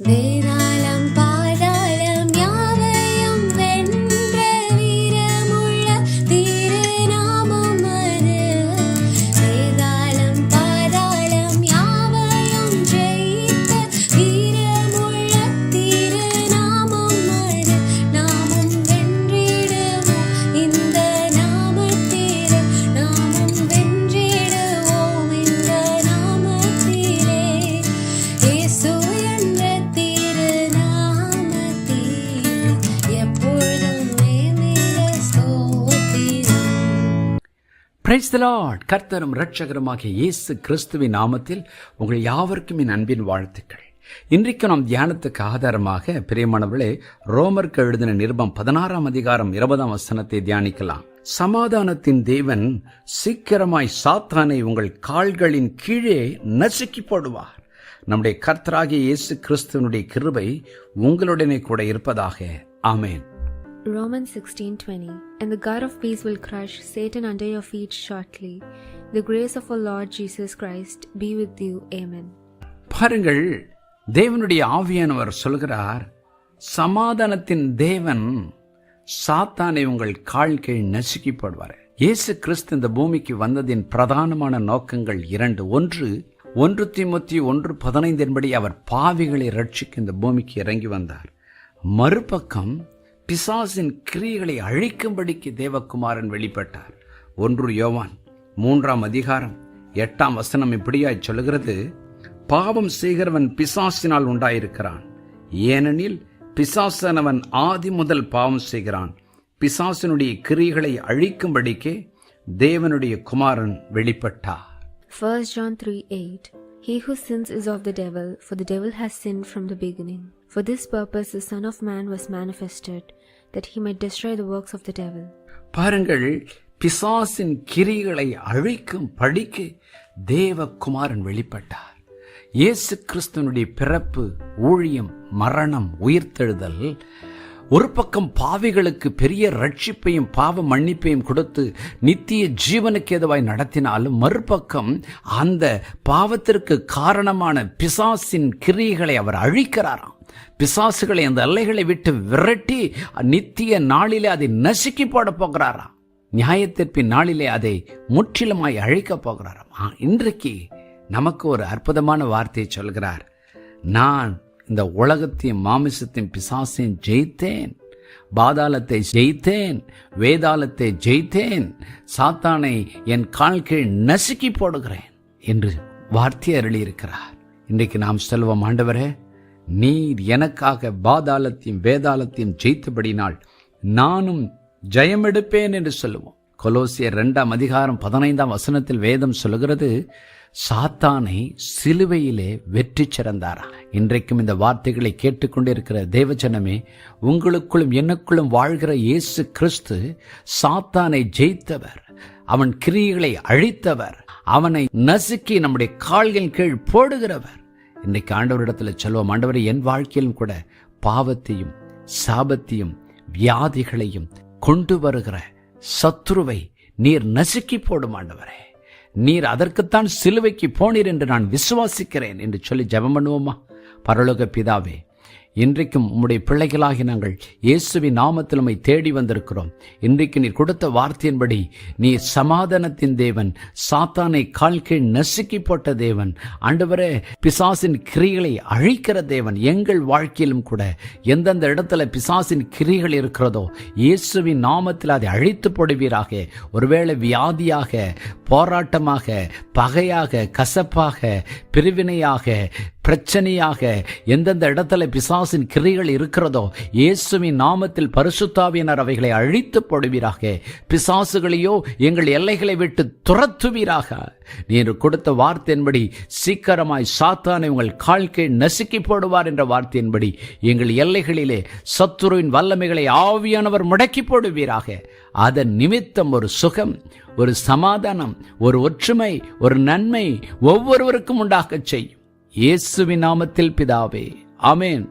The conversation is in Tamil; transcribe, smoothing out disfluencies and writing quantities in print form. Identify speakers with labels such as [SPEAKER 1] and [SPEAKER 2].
[SPEAKER 1] வேதாளம் பாதாளம் யாவையும் வென்ற வீரமுள்ள திருநாமம் அது. வேதாளம் பாதாளம் யாவையும் ஜெயித்த வீரமுள்ள திருநாமம் அது. நாமும் வென்றிடுவோம் இந்த நாமத்திலே, நாமும் வென்றிடுவோம் இந்த நாமத்திலே. இயேசு
[SPEAKER 2] பிரைஸ் தி லார்ட். கர்த்தரும் இரட்சகருமாகிய இயேசு கிறிஸ்துவின் நாமத்தில் உங்கள் யாவருக்கும் என் அன்பின் வாழ்த்துக்கள். இன்றைக்கு நாம் தியானத்துக்கு ஆதாரமாக பிரியமானவர்களே, ரோமருக்கு எழுதின நிருபம் 16 அதிகாரம் 20 தியானிக்கலாம். சமாதானத்தின் தேவன் சீக்கிரமாய் சாத்தானை உங்கள் கால்களின் கீழே நசுக்கி போடுவார். நம்முடைய கர்த்தராகிய இயேசு கிறிஸ்துவனுடைய கிருபை உங்களுடனே கூட இருப்பதாக. ஆமென்.
[SPEAKER 3] Romans 16:20 And the God of peace will crush Satan under your feet shortly. The grace of our Lord Jesus Christ be with you. Amen.
[SPEAKER 2] பாருங்கள், தேவனுடைய ஆவியானவர் சொல்கிறார், சமாதானத்தின் தேவன் சாத்தானை உங்கள் கால் கீழ் நசுக்கி போடுவார். இயேசு கிறிஸ்து இந்த பூமிக்கு வந்ததின் பிரதானமான நோக்கங்கள் 2. 1 தீமோத்தேயு 1:15 என்படி அவர் பாவிகளை ரட்சிக்க இந்த பூமிக்கு இறங்கி வந்தார். மறுபக்கம் பிசாசின் கிரியைகளை அழிக்கும்படிக்கு தேவகுமாரன் வெளிப்பட்டார். 1 யோவான் 3 அதிகாரம் 8 இப்படியாய் சொல்லுகிறது, பாவம் செய்கிறவன் பிசாசினால் உண்டாயிருக்கிறான், ஏனெனில் பிசாசானவன் ஆதி முதல் பாவம் செய்கிறான். பிசாசினுடைய கிரியைகளை அழிக்கும்படிக்கே தேவனுடைய குமாரன் வெளிப்பட்டார்.
[SPEAKER 3] 1 John 3:8 He who sins is of the devil, for the devil has sinned from the beginning. For this purpose the Son of Man was manifested, that he might destroy the works of the devil.
[SPEAKER 2] பாருங்கள், பிசாசின் கிரியைகளை அழிக்கும் படிக்கு தேவகுமாரன் வெளிப்பட்டார். இயேசு கிறிஸ்துவனுடைய பிறப்பு, ஊழியம், மரணம், உயிர்த்தெழுதல் ஒரு பக்கம் பாவிகளுக்கு பெரிய ரட்சிப்பையும் பாவ மன்னிப்பையும் கொடுத்து நித்திய ஜீவனுக்கு ஏதுவாய் நடத்தினாலும், மறுபக்கம் அந்த பாவத்திற்கு காரணமான பிசாசின் கிரியைகளை அவர் அழிக்கிறாராம். பிசாசுகளை அந்த எல்லைகளை விட்டு விரட்டி நித்திய நாளிலே அதை நசுக்கி போட போகிறாராம். நியாயத்தீர்ப்பின் நாளிலே அதை முற்றிலுமாய் அழிக்கப் போகிறாராம். இன்றைக்கு நமக்கு ஒரு அற்புதமான வார்த்தையை சொல்கிறார். நான் இந்த உலகத்தையும் மாமிசத்தையும் பிசாசையும் ஜெயித்தேன், பாதாளத்தை ஜெயித்தேன், வேதாளத்தை ஜெயித்தேன், சாத்தானை என் கால் கீழ் நசுக்கி போடுகிறேன் என்று வார்த்தை அருளியிருக்கிறார். இன்றைக்கு நாம் சொல்வோம், ஆண்டவரே, நீர் எனக்காக பாதாளத்தையும் வேதாளத்தையும் ஜெயித்தபடினால் நானும் ஜெயமெடுப்பேன் என்று சொல்லுவோம். கொலோசியர் 2 அதிகாரம் 15 வேதம் சொல்லுகிறது, சாத்தானை சிலுவையிலே வெற்றி சிறந்தாரா. இன்றைக்கும் இந்த வார்த்தைகளை கேட்டுக்கொண்டிருக்கிற தேவஜனமே, உங்களுக்குள்ளும் எனக்குள்ளும் வாழ்கிற இயேசு கிறிஸ்து சாத்தானை ஜெயித்தவர், அவன் கிரியைகளை அழித்தவர், அவனை நசுக்கி நம்முடைய கால்களின் கீழ் போடுகிறவர். இன்றைக்கு ஆண்டவரிடத்தில் சொல்வோம், ஆண்டவரே, என் வாழ்க்கையிலும் கூட பாவத்தையும் சாபத்தையும் வியாதிகளையும் கொண்டு வருகிற சத்துருவை நீர் நசுக்கி போடும் ஆண்டவரே. நீர் அதற்குத்தான் சிலுவைக்கு போனீர் என்று நான் விசுவாசிக்கிறேன் என்று சொல்லி ஜெபம் பண்ணுவோமா? பரலோக பிதாவே, இன்றைக்கும் உம்முடைய பிள்ளைகளாகி நாங்கள் இயேசுவின் நாமத்தில் உம்மை தேடி வந்திருக்கிறோம். இன்றைக்கு நீர் கொடுத்த வார்த்தையின்படி நீர் சமாதானத்தின் தேவன், சாத்தானை கால் கீழ் நசுக்கி போட்ட தேவன், ஆண்டவரே, பிசாசின் கிரிகளை அழிக்கிற தேவன். எங்கள் வாழ்க்கையிலும் கூட எந்தெந்த இடத்துல பிசாசின் கிரிகள் இருக்கிறதோ இயேசுவின் நாமத்தில் அதை அழித்து போடுவீராக. ஒருவேளை வியாதியாக, போராட்டமாக, பகையாக, கசப்பாக, பிரிவினையாக, பிரச்சனையாக எந்தெந்த இடத்துல பிசாசின் கிரிகள் இருக்கிறதோ இயேசுவின் நாமத்தில் பரிசுத்தாவியினர் அவைகளை அழித்து போடுவீராக. பிசாசுகளையோ எங்கள் எல்லைகளை விட்டு துரத்துவீராக. நீர் கொடுத்த வார்த்தையின்படி சீக்கிரமாய் சாத்தானை உங்கள் கால் கீழ் நசுக்கி போடுவார் என்ற வார்த்தையின்படி எங்கள் எல்லைகளிலே சத்துருவின் வல்லமைகளை ஆவியானவர் முடக்கி போடுவீராக. அதன் நிமித்தம் ஒரு சுகம், ஒரு சமாதானம், ஒரு ஒற்றுமை, ஒரு நன்மை ஒவ்வொருவருக்கும் உண்டாகச் செய்யும். இயேசுவின் நாமத்தில் பிதாவே, ஆமென்.